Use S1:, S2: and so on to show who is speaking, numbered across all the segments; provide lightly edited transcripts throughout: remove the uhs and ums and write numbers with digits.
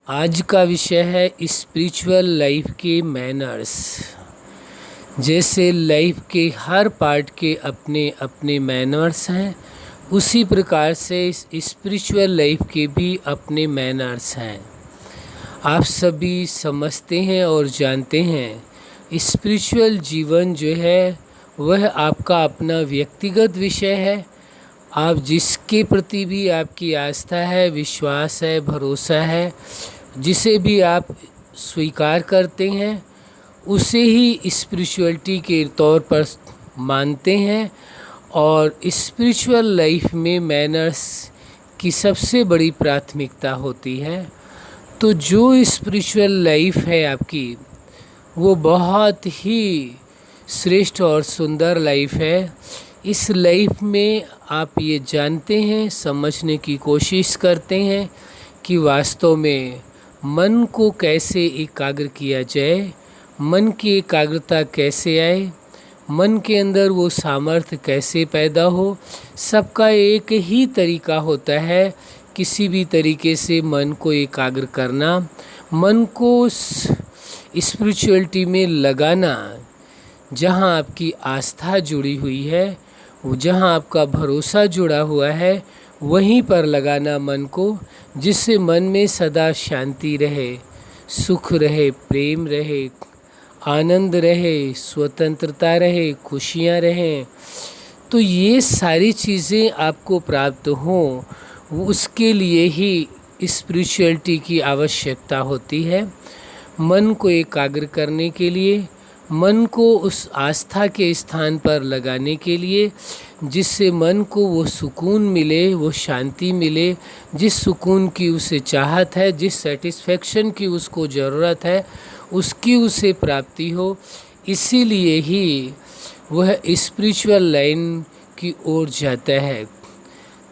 S1: आज का विषय है स्पिरिचुअल लाइफ के मैनर्स। जैसे लाइफ के हर पार्ट के अपने अपने मैनर्स हैं, उसी प्रकार से स्पिरिचुअल लाइफ के भी अपने मैनर्स हैं। आप सभी समझते हैं और जानते हैं स्पिरिचुअल जीवन जो है वह आपका अपना व्यक्तिगत विषय है। आप जिसके प्रति भी आपकी आस्था है, विश्वास है, भरोसा है, जिसे भी आप स्वीकार करते हैं उसे ही स्पिरिचुअलिटी के तौर पर मानते हैं। और स्पिरिचुअल लाइफ में मैनर्स की सबसे बड़ी प्राथमिकता होती है। तो जो स्पिरिचुअल लाइफ है आपकी, वो बहुत ही श्रेष्ठ और सुंदर लाइफ है। इस लाइफ में आप ये जानते हैं, समझने की कोशिश करते हैं कि वास्तव में मन को कैसे एकाग्र किया जाए, मन की एकाग्रता कैसे आए, मन के अंदर वो सामर्थ्य कैसे पैदा हो। सबका एक ही तरीका होता है किसी भी तरीके से मन को एकाग्र करना, मन को स्पिरिचुअलिटी में लगाना। जहाँ आपकी आस्था जुड़ी हुई है, जहाँ आपका भरोसा जुड़ा हुआ है, वहीं पर लगाना मन को, जिससे मन में सदा शांति रहे, सुख रहे, प्रेम रहे, आनंद रहे, स्वतंत्रता रहे, खुशियाँ रहें। तो ये सारी चीज़ें आपको प्राप्त हों, उसके लिए ही स्पिरिचुअलिटी की आवश्यकता होती है। मन को एकाग्र करने के लिए, मन को उस आस्था के स्थान पर लगाने के लिए, जिससे मन को वो सुकून मिले, वो शांति मिले, जिस सुकून की उसे चाहत है, जिस सेटिस्फेक्शन की उसको ज़रूरत है, उसकी उसे प्राप्ति हो। इसीलिए ही वह स्पिरिचुअल लाइन की ओर जाता है।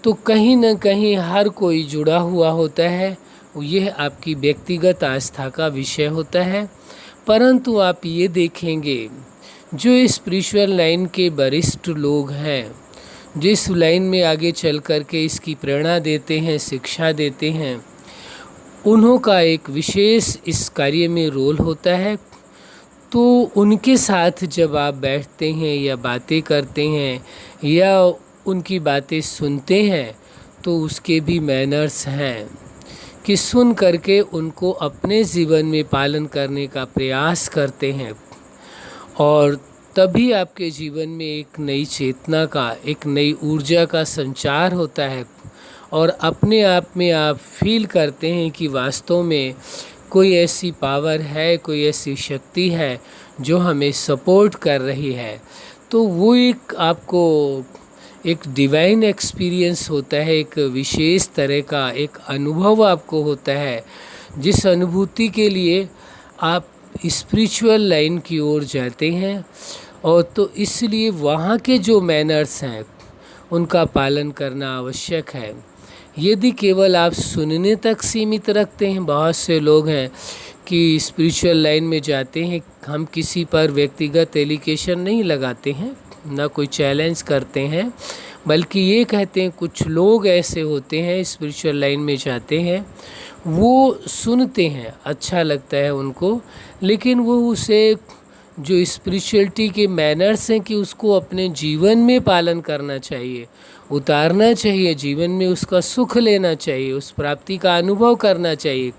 S1: तो कहीं न कहीं हर कोई जुड़ा हुआ होता है, यह आपकी व्यक्तिगत आस्था का विषय होता है। परंतु आप ये देखेंगे, जो स्पिरिचुअल लाइन के वरिष्ठ लोग हैं, जिस लाइन में आगे चल कर के इसकी प्रेरणा देते हैं, शिक्षा देते हैं, उन्हों का एक विशेष इस कार्य में रोल होता है। तो उनके साथ जब आप बैठते हैं या बातें करते हैं या उनकी बातें सुनते हैं, तो उसके भी मैनर्स हैं कि सुन करके उनको अपने जीवन में पालन करने का प्रयास करते हैं। और तभी आपके जीवन में एक नई चेतना का, एक नई ऊर्जा का संचार होता है। और अपने आप में आप फील करते हैं कि वास्तव में कोई ऐसी पावर है, कोई ऐसी शक्ति है जो हमें सपोर्ट कर रही है। तो वो एक आपको एक डिवाइन एक्सपीरियंस होता है, एक विशेष तरह का एक अनुभव आपको होता है, जिस अनुभूति के लिए आप स्पिरिचुअल लाइन की ओर जाते हैं। और तो इसलिए वहाँ के जो मैनर्स हैं उनका पालन करना आवश्यक है। यदि केवल आप सुनने तक सीमित रखते हैं, बहुत से लोग हैं कि स्पिरिचुअल लाइन में जाते हैं, हम किसी पर व्यक्तिगत एलिगेशन नहीं लगाते हैं, ना कोई चैलेंज करते हैं, बल्कि ये कहते हैं कुछ लोग ऐसे होते हैं स्पिरिचुअल लाइन में जाते हैं, वो सुनते हैं, अच्छा लगता है उनको, लेकिन वो उसे जो स्पिरिचुअलिटी के मैनर्स हैं कि उसको अपने जीवन में पालन करना चाहिए, उतारना चाहिए, जीवन में उसका सुख लेना चाहिए, उस प्राप्ति का अनुभव करना चाहिए,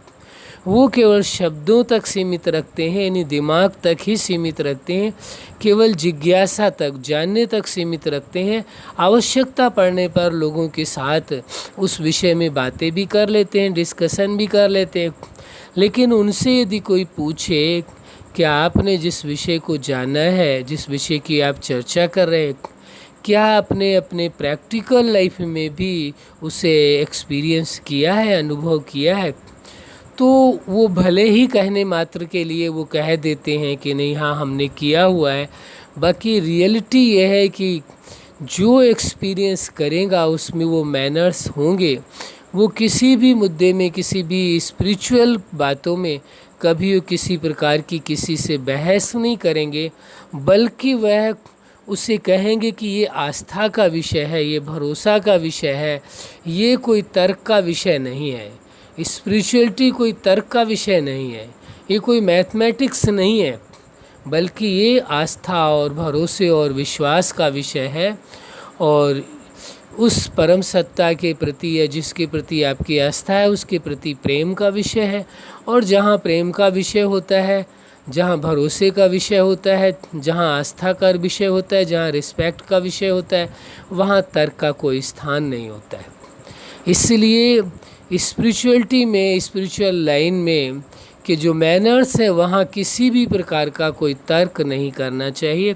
S1: वो केवल शब्दों तक सीमित रखते हैं, यानी दिमाग तक ही सीमित रखते हैं, केवल जिज्ञासा तक, जानने तक सीमित रखते हैं। आवश्यकता पड़ने पर लोगों के साथ उस विषय में बातें भी कर लेते हैं, डिस्कशन भी कर लेते हैं। लेकिन उनसे यदि कोई पूछे कि आपने जिस विषय को जाना है, जिस विषय की आप चर्चा कर रहे हैं, क्या आपने अपने प्रैक्टिकल लाइफ में भी उसे एक्सपीरियंस किया है, अनुभव किया है, तो वो भले ही कहने मात्र के लिए वो कह देते हैं कि नहीं, हाँ हमने किया हुआ है। बाकी रियलिटी ये है कि जो एक्सपीरियंस करेगा उसमें वो मैनर्स होंगे। वो किसी भी मुद्दे में, किसी भी स्पिरिचुअल बातों में कभी वो किसी प्रकार की किसी से बहस नहीं करेंगे, बल्कि वह उसे कहेंगे कि ये आस्था का विषय है, ये भरोसा का विषय है, ये कोई तर्क का विषय नहीं है। स्पिरिचुअलिटी कोई तर्क का विषय नहीं है, ये कोई मैथमेटिक्स नहीं है, बल्कि ये आस्था और भरोसे और विश्वास का विषय है। और उस परम सत्ता के प्रति या जिसके प्रति आपकी आस्था है उसके प्रति प्रेम का विषय है। और जहाँ प्रेम का विषय होता है, जहाँ भरोसे का विषय होता है, जहाँ आस्था का विषय होता है, जहाँ रिस्पेक्ट का विषय होता है, वहाँ तर्क का कोई स्थान नहीं होता है। इसलिए स्पिरिचुअलिटी में, स्पिरिचुअल लाइन में कि जो मैनर्स है वहाँ किसी भी प्रकार का कोई तर्क नहीं करना चाहिए।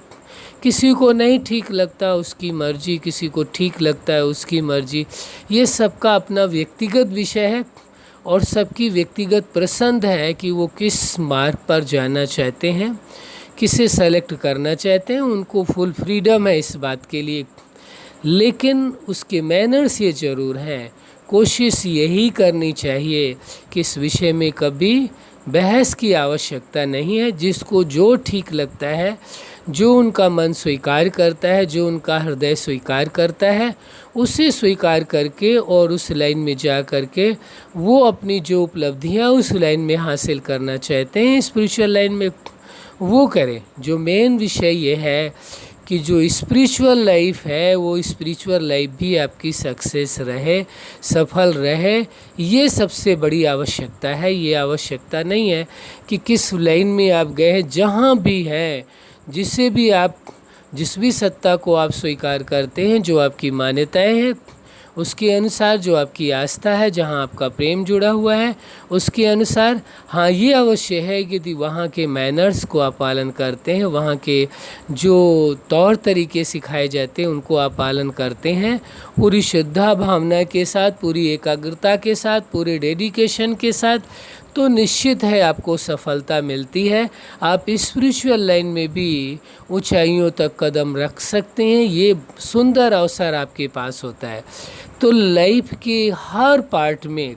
S1: किसी को नहीं ठीक लगता उसकी मर्जी, किसी को ठीक लगता है उसकी मर्जी, ये सबका अपना व्यक्तिगत विषय है और सबकी व्यक्तिगत पसंद है कि वो किस मार्ग पर जाना चाहते हैं, किसे सेलेक्ट करना चाहते हैं, उनको फुल फ्रीडम है इस बात के लिए। लेकिन उसके मैनर्स ये ज़रूर हैं। कोशिश यही करनी चाहिए कि इस विषय में कभी बहस की आवश्यकता नहीं है। जिसको जो ठीक लगता है, जो उनका मन स्वीकार करता है, जो उनका हृदय स्वीकार करता है, उसे स्वीकार करके और उस लाइन में जा करके वो अपनी जो उपलब्धियां उस लाइन में हासिल करना चाहते हैं स्पिरिचुअल लाइन में, वो करें। जो मेन विषय ये है कि जो स्पिरिचुअल लाइफ है वो स्पिरिचुअल लाइफ भी आपकी सक्सेस रहे, सफल रहे, ये सबसे बड़ी आवश्यकता है। ये आवश्यकता नहीं है कि किस लाइन में आप गए हैं। जहाँ भी हैं, जिसे भी आप, जिस भी सत्ता को आप स्वीकार करते हैं, जो आपकी मान्यताएं हैं उसके अनुसार, जो आपकी आस्था है, जहाँ आपका प्रेम जुड़ा हुआ है उसके अनुसार, हाँ ये अवश्य है कि यदि वहाँ के मैनर्स को आप पालन करते हैं, वहाँ के जो तौर तरीके सिखाए जाते हैं उनको आप पालन करते हैं पूरी श्रद्धा भावना के साथ, पूरी एकाग्रता के साथ, पूरे डेडिकेशन के साथ, तो निश्चित है आपको सफलता मिलती है। आप स्पिरिचुअल लाइन में भी ऊंचाइयों तक कदम रख सकते हैं। ये सुंदर अवसर आपके पास होता है। तो लाइफ के हर पार्ट में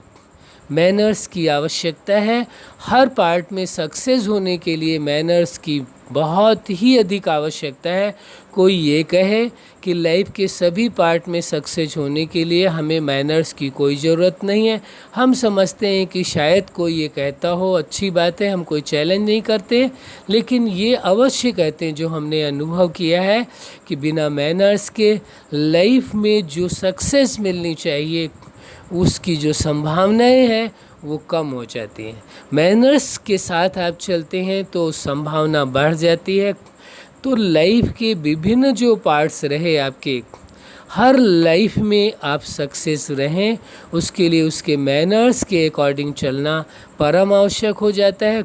S1: मैनर्स की आवश्यकता है। हर पार्ट में सक्सेस होने के लिए मैनर्स की बहुत ही अधिक आवश्यकता है। कोई ये कहे कि लाइफ के सभी पार्ट में सक्सेस होने के लिए हमें मैनर्स की कोई ज़रूरत नहीं है, हम समझते हैं कि शायद कोई ये कहता हो, अच्छी बात है, हम कोई चैलेंज नहीं करते, लेकिन ये अवश्य कहते हैं जो हमने अनुभव किया है कि बिना मैनर्स के लाइफ में जो सक्सेस मिलनी चाहिए उसकी जो संभावनाएं हैं वो कम हो जाती हैं। मैनर्स के साथ आप चलते हैं तो संभावना बढ़ जाती है। तो लाइफ के विभिन्न जो पार्ट्स रहे आपके, हर लाइफ में आप सक्सेस रहें, उसके लिए उसके मैनर्स के अकॉर्डिंग चलना परम आवश्यक हो जाता है।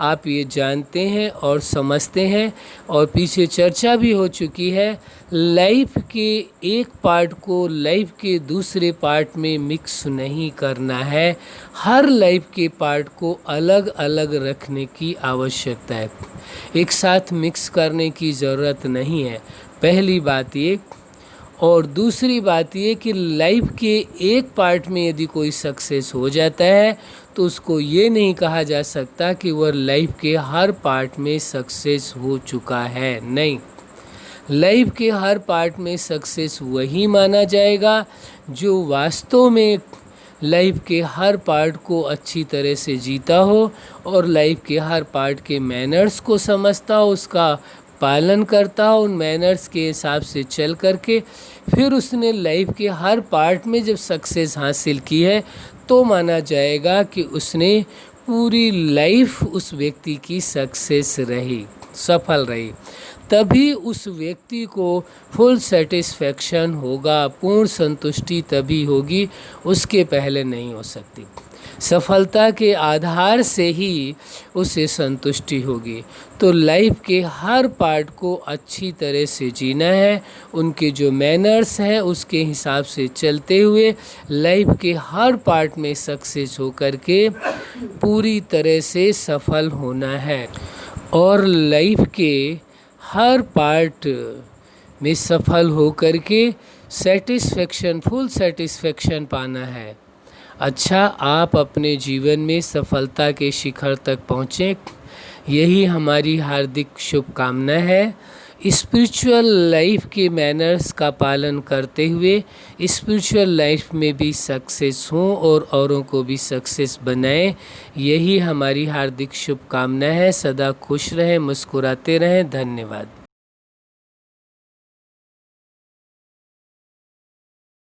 S1: आप ये जानते हैं और समझते हैं, और पीछे चर्चा भी हो चुकी है, लाइफ के एक पार्ट को लाइफ के दूसरे पार्ट में मिक्स नहीं करना है। हर लाइफ के पार्ट को अलग अलग रखने की आवश्यकता है, एक साथ मिक्स करने की ज़रूरत नहीं है। पहली बात ये। और दूसरी बात ये कि लाइफ के एक पार्ट में यदि कोई सक्सेस हो जाता है तो उसको ये नहीं कहा जा सकता कि वह लाइफ के हर पार्ट में सक्सेस हो चुका है। नहीं, लाइफ के हर पार्ट में सक्सेस वही माना जाएगा जो वास्तव में लाइफ के हर पार्ट को अच्छी तरह से जीता हो और लाइफ के हर पार्ट के मैनर्स को समझता हो, उसका पालन करता हो, उन मैनर्स के हिसाब से चल करके फिर उसने लाइफ के हर पार्ट में जब सक्सेस हासिल की है तो माना जाएगा कि उसने पूरी लाइफ उस व्यक्ति की सक्सेस रही, सफल रही। तभी उस व्यक्ति को फुल सेटिस्फैक्शन होगा, पूर्ण संतुष्टि तभी होगी, उसके पहले नहीं हो सकती। सफलता के आधार से ही उसे संतुष्टि होगी। तो लाइफ के हर पार्ट को अच्छी तरह से जीना है, उनके जो मैनर्स हैं उसके हिसाब से चलते हुए लाइफ के हर पार्ट में सक्सेस होकर के पूरी तरह से सफल होना है। और लाइफ के हर पार्ट में सफल होकर के सेटिस्फेक्शन, फुल सेटिस्फेक्शन पाना है। अच्छा, आप अपने जीवन में सफलता के शिखर तक पहुँचें, यही हमारी हार्दिक शुभकामना है। स्पिरिचुअल लाइफ के मैनर्स का पालन करते हुए स्पिरिचुअल लाइफ में भी सक्सेस हों और औरों को भी सक्सेस बनाएं। यही हमारी हार्दिक शुभकामना है। सदा खुश रहें, मुस्कुराते रहें। धन्यवाद।